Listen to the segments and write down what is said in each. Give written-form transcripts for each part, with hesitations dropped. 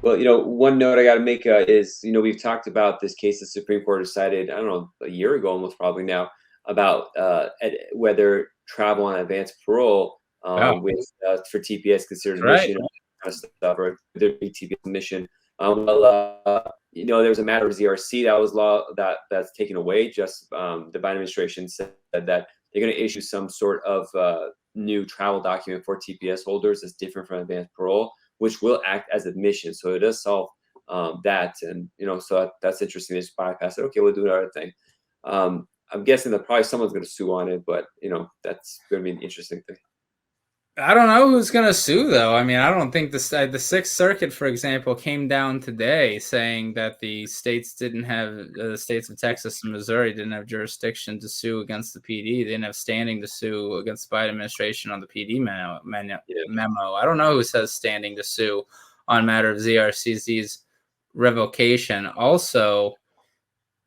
Well, one note I got to make is, we've talked about this case the Supreme Court decided, I don't know, a year ago, almost probably now, about whether travel on advanced parole Oh, with for TPS considered that's right. admission and kind of stuff, or whether it be TPS admission. There was a matter of ZRC that was law that's taken away. Just the Biden administration said that they're going to issue some sort of new travel document for TPS holders that's different from advanced parole, which will act as admission. So it does solve that. And, so that's interesting. They just bypass it. Okay, we'll do another thing. I'm guessing that probably someone's going to sue on it, but, that's going to be an interesting thing. I don't know who's going to sue, though. I mean, I don't think the Sixth Circuit, for example, came down today saying that the states of Texas and Missouri didn't have jurisdiction to sue against the PD. They didn't have standing to sue against the Biden administration on the PD memo. I don't know who says standing to sue on matter of ZRCC's revocation. Also,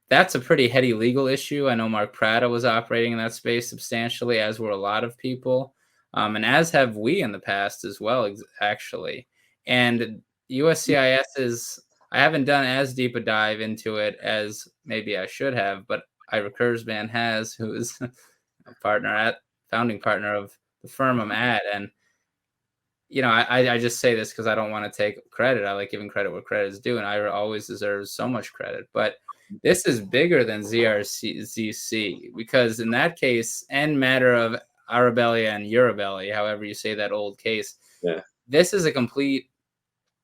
that's a pretty heady legal issue. I know Mark Prada was operating in that space substantially, as were a lot of people. And as have we in the past as well, actually. And USCIS I haven't done as deep a dive into it as maybe I should have, but Ira Kurzban has, who is a founding partner of the firm I'm at. And, I just say this because I don't want to take credit. I like giving credit where credit is due, and Ira always deserves so much credit. But this is bigger than ZRCC, because in that case, and matter of Arabella and Urabelli, however you say that old case, this is a complete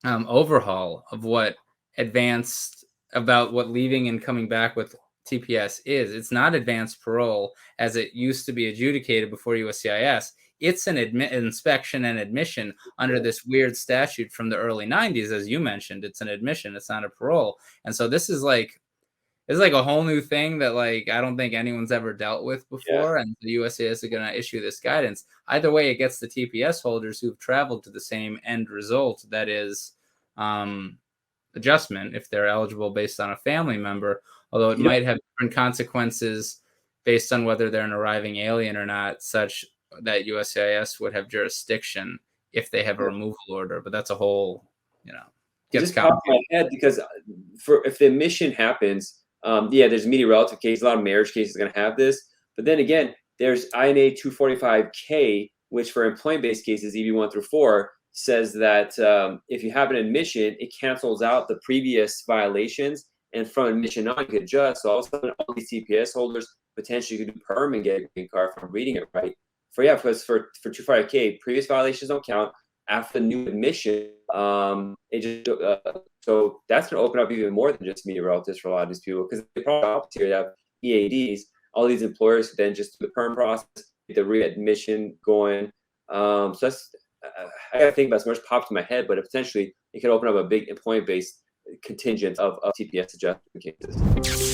overhaul of what leaving and coming back with TPS is. It's not advanced parole as it used to be adjudicated before USCIS. It's an inspection and admission under this weird statute from the early 90s, as you mentioned. It's an admission. It's not a parole. And so this is like a whole new thing that I don't think anyone's ever dealt with before. And the USCIS is going to issue this guidance. Either way, it gets the TPS holders who've traveled to the same end result, that is adjustment, if they're eligible based on a family member, although it might have different consequences based on whether they're an arriving alien or not, such that USCIS would have jurisdiction if they have a removal order. But that's a whole, gets complicated. In my head, because if the admission happens, there's immediate relative cases. A lot of marriage cases are going to have this. But then again, there's INA 245K, which for employment-based cases, EB 1 through 4, says that if you have an admission, it cancels out the previous violations. And from admission on, you could adjust. So all of a sudden, all these TPS holders potentially could do perm and get a green card from reading it right. Because for 245K, previous violations don't count. After the new admission, so that's going to open up even more than just immediate relatives for a lot of these people, because they probably here have EADs. All these employers could then just do the perm process, get the readmission going. So that's I got to think about as much popped in my head, but potentially it could open up a big employment-based contingent of TPS adjustment cases.